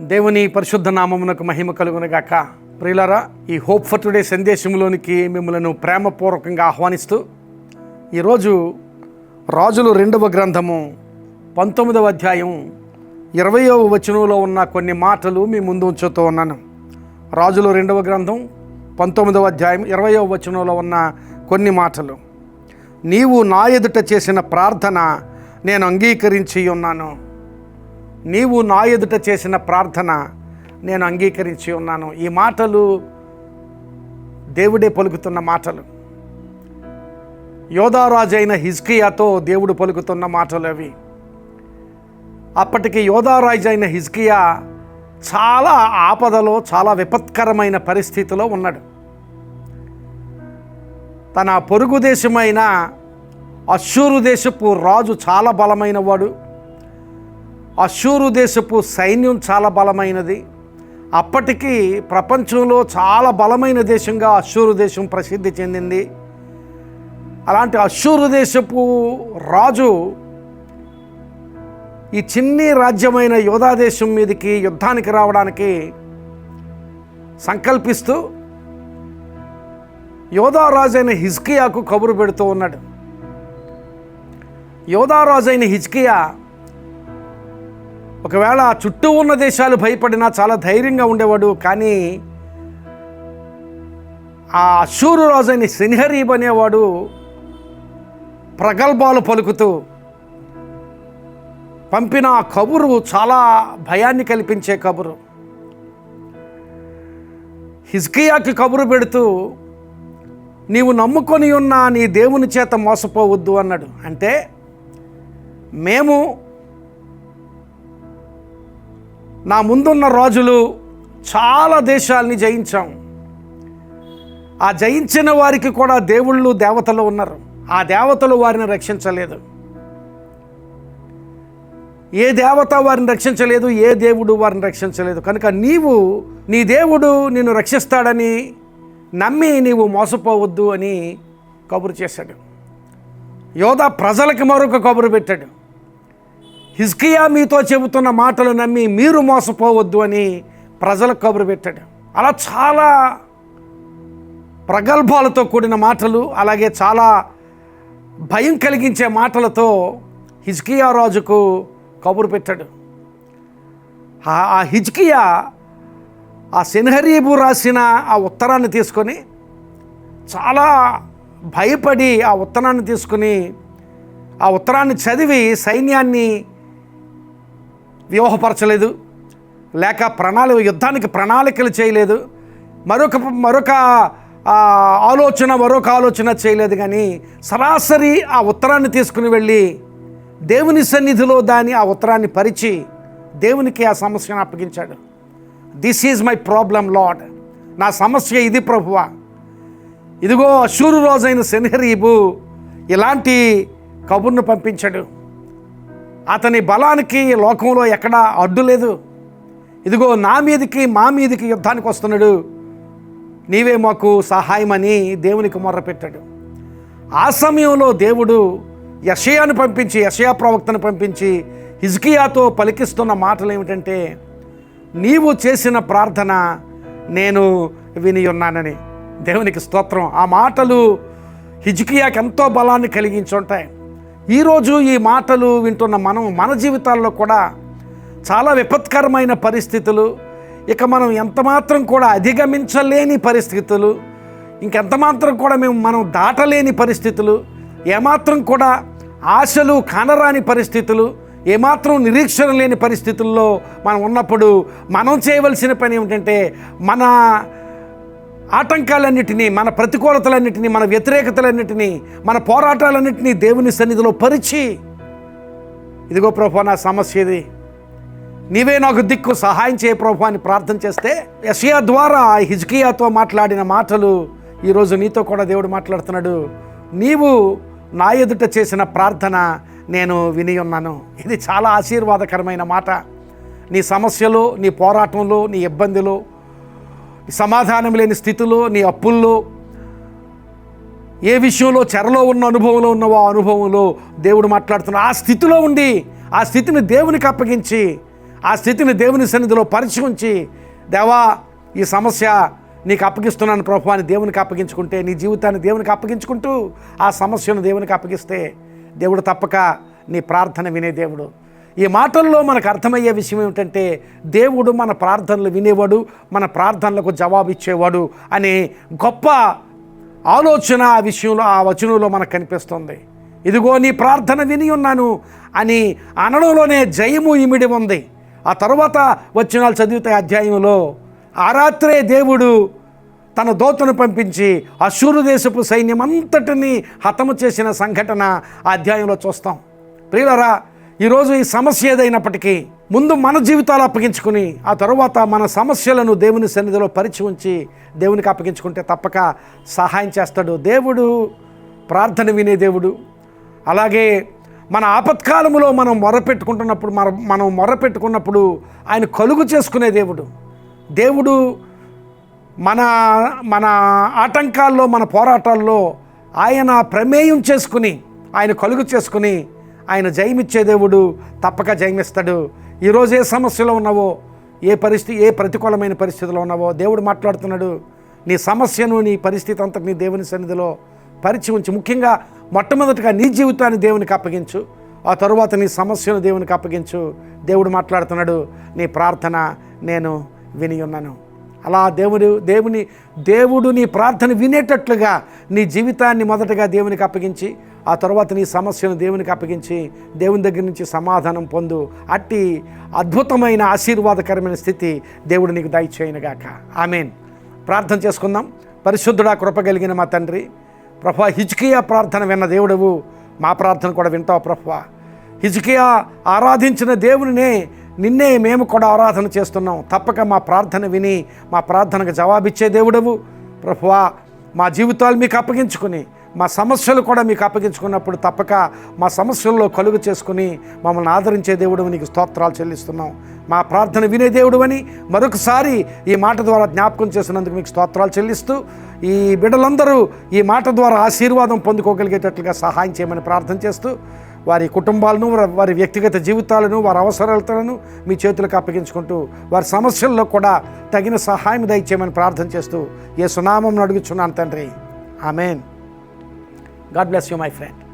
దేవుని పరిశుద్ధ నామమునకు మహిమ కలుగునుగాక. ప్రియులారా, ఈ హోప్ ఫర్ టుడే సందేశంలోనికి మిమ్మల్ని ప్రేమపూర్వకంగా ఆహ్వానిస్తూ ఈరోజు రాజులు 2వ గ్రంథము 19వ అధ్యాయం 20వ వచనంలో ఉన్న కొన్ని మాటలు మీ ముందు ఉంచుతూ ఉన్నాను. రాజులు 2వ గ్రంథం 19వ అధ్యాయం 20వ వచనంలో ఉన్న కొన్ని మాటలు. నీవు నా ఎదుట చేసిన ప్రార్థన నేను అంగీకరించి ఉన్నాను. నీవు నా ఎదుట చేసిన ప్రార్థన నేను అంగీకరించి ఉన్నాను. ఈ మాటలు దేవుడే పలుకుతున్న మాటలు. యోధారాజు అయిన హిజ్కియాతో దేవుడు పలుకుతున్న మాటలు అవి. అప్పటికి యోధారాజు అయిన హిజ్కియా చాలా ఆపదలో, చాలా విపత్కరమైన పరిస్థితిలో ఉన్నాడు. తన పొరుగు దేశమైన అష్షూరు దేశపు రాజు చాలా బలమైన వాడు. అష్షూరు దేశపు సైన్యం చాలా బలమైనది. అప్పటికి ప్రపంచంలో చాలా బలమైన దేశంగా అష్షూరు దేశం ప్రసిద్ధి చెందింది. అలాంటి అష్షూరు దేశపు రాజు ఈ చిన్ని రాజ్యమైన యోధా దేశం మీదకి యుద్ధానికి రావడానికి సంకల్పిస్తూ యోధారాజు అయిన హిజ్కియాకు కబురు పెడుతూ ఉన్నాడు. యోధారాజు అయిన హిజ్కియా ఒకవేళ చుట్టూ ఉన్న దేశాలు భయపడినా చాలా ధైర్యంగా ఉండేవాడు. కానీ ఆ అష్షూరు రాజు అయిన సెన్హెరీబ్ అనేవాడు ప్రగల్భాలు పలుకుతూ పంపిన ఆ కబురు చాలా భయాన్ని కల్పించే కబురు. హిజ్కియాకి కబురు పెడుతూ నీవు నమ్ముకొని ఉన్న నీ దేవుని చేత మోసపోవద్దు అన్నాడు. అంటే మేము నా ముందున్న రాజులు చాలా దేశాలని జయించాం. ఆ జయించిన వారికి కూడా దేవుళ్ళు దేవతలు ఉన్నారు. ఆ దేవతలు వారిని రక్షించలేదు. ఏ దేవత వారిని రక్షించలేదు, ఏ దేవుడు వారిని రక్షించలేదు. కనుక నీవు నీ దేవుడు నిన్ను రక్షిస్తాడని నమ్మి నీవు మోసపోవద్దు అని కబురు చేశాడు. యోధా ప్రజలకు మరొక కబురు పెట్టాడు. హిజ్కియా మీతో చెబుతున్న మాటలు నమ్మి మీరు మోసపోవద్దు అని ప్రజలకు కబురు పెట్టాడు. అలా చాలా ప్రగల్భాలతో కూడిన మాటలు, అలాగే చాలా భయం కలిగించే మాటలతో హిజ్కియా రాజుకు కబురు పెట్టాడు. ఆ హిజ్కియా ఆ సెన్హెరీబు రాసిన ఆ ఉత్తరాన్ని తీసుకొని చాలా భయపడి ఆ ఉత్తరాన్ని తీసుకుని ఆ ఉత్తరాన్ని చదివి సైన్యాన్ని వ్యూహపరచలేదు, లేక యుద్ధానికి ప్రణాళికలు చేయలేదు, మరొక ఆలోచన చేయలేదు. కానీ సరాసరి ఆ ఉత్తరాన్ని తీసుకుని వెళ్ళి దేవుని సన్నిధిలో ఆ ఉత్తరాన్ని పరిచి దేవునికి ఆ సమస్యను అప్పగించాడు. This is my problem lord, నా సమస్య ఇది ప్రభువా. ఇదిగో అష్షూరు రాజైన సెన్హెరీబు ఇలాంటి కబుర్ను పంపించాడు. అతని బలానికి లోకంలో ఎక్కడా అడ్డు లేదు. ఇదిగో మా మీదికి యుద్ధానికి వస్తున్నాడు, నీవే మాకు సహాయమని దేవునికి మొర్రపెట్టాడు. ఆ సమయంలో దేవుడు యెషయా ప్రవక్తను పంపించి హిజ్కియాతో పలికిస్తున్న మాటలు ఏమిటంటే, నీవు చేసిన ప్రార్థన నేను విని ఉన్నానని. దేవునికి స్తోత్రం. ఆ మాటలు హిజ్కియాకి ఎంతో బలాన్ని కలిగించుంటాయి. ఈరోజు ఈ మాటలు వింటున్న మన జీవితాల్లో కూడా చాలా విపత్కరమైన పరిస్థితులు, ఇక మనం ఎంతమాత్రం కూడా అధిగమించలేని పరిస్థితులు, ఇంకెంతమాత్రం కూడా మనం దాటలేని పరిస్థితులు, ఏమాత్రం కూడా ఆశలు కానరాని పరిస్థితులు, ఏమాత్రం నిరీక్షణ లేని పరిస్థితుల్లో మనం ఉన్నప్పుడు మనం చేయవలసిన పని ఏమిటంటే, మన ఆటంకాలన్నిటినీ, మన ప్రతికూలతలన్నిటినీ, మన వ్యతిరేకతలన్నిటినీ, మన పోరాటాలన్నిటినీ దేవుని సన్నిధిలో పరిచి, ఇదిగో ప్రభువా నా సమస్య ఇది, నీవే నాకు దిక్కు, సహాయం చేయ ప్రభువా అని ప్రార్థన చేస్తే యెషయా ద్వారా హిజ్కియాతో మాట్లాడిన మాటలు ఈరోజు నీతో కూడా దేవుడు మాట్లాడుతున్నాడు. నీవు నా ఎదుట చేసిన ప్రార్థన నేను విని ఉన్నాను. ఇది చాలా ఆశీర్వాదకరమైన మాట. నీ సమస్యలో, నీ పోరాటంలో, నీ ఇబ్బందిలో, సమాధానం లేని స్థితిలో, నీ అప్పుల్లో, ఏ విషయంలో చెరలో ఉన్న అనుభవంలో ఉన్నవో ఆ అనుభవంలో దేవుడు మాట్లాడుతున్న ఆ స్థితిలో ఉండి ఆ స్థితిని దేవునికి అప్పగించి ఆ స్థితిని దేవుని సన్నిధిలో పరిచి ఉంచి, దేవా ఈ సమస్య నీకు అప్పగిస్తున్నాను ప్రభువా అని దేవునికి అప్పగించుకుంటే, నీ జీవితాన్ని దేవునికి అప్పగించుకుంటూ ఆ సమస్యను దేవునికి అప్పగిస్తే దేవుడు తప్పక నీ ప్రార్థన వినే దేవుడు. ఈ మాటల్లో మనకు అర్థమయ్యే విషయం ఏమిటంటే, దేవుడు మన ప్రార్థనలు వినేవాడు, మన ప్రార్థనలకు జవాబు ఇచ్చేవాడు అనే గొప్ప ఆలోచన ఆ విషయంలో, ఆ వచనంలో మనకు కనిపిస్తుంది. ఇదిగో నీ ప్రార్థన విని ఉన్నాను అని అనడంలోనే జయము ఇమిడి ఉంది. ఆ తర్వాత వచనాలు చదివితే అధ్యాయంలో ఆ రాత్రే దేవుడు తన దూతను పంపించి అష్షూరు దేశపు సైన్యం అంతటిని హతము చేసిన సంఘటన ఆ అధ్యాయంలో చూస్తాం. ప్రియులారా, ఈరోజు ఈ సమస్య ఏదైనప్పటికీ ముందు మన జీవితాలు అప్పగించుకుని ఆ తరువాత మన సమస్యలను దేవుని సన్నిధిలో పరిచి ఉంచి దేవునికి అప్పగించుకుంటే తప్పక సహాయం చేస్తాడు. దేవుడు ప్రార్థన వినే దేవుడు. అలాగే మన ఆపత్కాలములో మనం మొరపెట్టుకున్నప్పుడు ఆయన కలుగు చేసుకునే దేవుడు. దేవుడు మన ఆటంకాల్లో, మన పోరాటాల్లో ఆయన ప్రమేయం చేసుకుని, ఆయన కలుగు చేసుకుని ఆయన జయమిచ్చే దేవుడు. తప్పక జయమిస్తాడు. ఈరోజు ఏ సమస్యలో ఉన్నావో, ఏ ప్రతికూలమైన పరిస్థితిలో ఉన్నావో దేవుడు మాట్లాడుతున్నాడు. నీ సమస్యను, నీ పరిస్థితి అంతటిని దేవుని సన్నిధిలో పరిచి ఉంచి, ముఖ్యంగా మొట్టమొదటిగా నీ జీవితాన్ని దేవునికి అప్పగించు, ఆ తరువాత నీ సమస్యను దేవునికి అప్పగించు. దేవుడు మాట్లాడుతున్నాడు, నీ ప్రార్థన నేను విని ఉన్నాను. అలా దేవుడు నీ ప్రార్థన వినేటట్లుగా నీ జీవితాన్ని మొదటగా దేవునికి అప్పగించి, ఆ తర్వాత నీ సమస్యను దేవునికి అప్పగించి దేవుని దగ్గర నుంచి సమాధానం పొందు. అట్టి అద్భుతమైన ఆశీర్వాదకరమైన స్థితి దేవుడు నీకు దయచేయునుగాక. ఆమేన్. ప్రార్థన చేసుకుందాం. పరిశుద్ధుడా, కృప కలిగిన మా తండ్రి, ప్రభువా, హిజ్కియా ప్రార్థన విన్న దేవుడవు, మా ప్రార్థన కూడా వింటావు ప్రభువా. హిజ్కియా ఆరాధించిన దేవునినే, నిన్నే మేము కూడా ఆరాధన చేస్తున్నాం. తప్పక మా ప్రార్థన విని మా ప్రార్థనకు జవాబిచ్చే దేవుడవు ప్రభువా. మా జీవితాలు మీకు అప్పగించుకుని, మా సమస్యలు కూడా మీకు అప్పగించుకున్నప్పుడు తప్పక మా సమస్యల్లో కలుగు చేసుకుని మమ్మల్ని ఆదరించే దేవుడు నీకు స్తోత్రాలు చెల్లిస్తున్నాం. మా ప్రార్థన వినే దేవుడు అని మరొకసారి ఈ మాట ద్వారా జ్ఞాపకం చేసినందుకు మీకు స్తోత్రాలు చెల్లిస్తూ, ఈ బిడ్డలందరూ ఈ మాట ద్వారా ఆశీర్వాదం పొందుకోగలిగేటట్లుగా సహాయం చేయమని ప్రార్థన చేస్తూ, వారి కుటుంబాలను, వారి వ్యక్తిగత జీవితాలను, వారి అవసరాలను మీ చేతులకు అప్పగించుకుంటూ, వారి సమస్యల్లో కూడా తగిన సహాయం దయచేయమని ప్రార్థన చేస్తూ యేసు నామమున అడుగుచున్నాను తండ్రి. ఆమేన్. God bless you, my friend.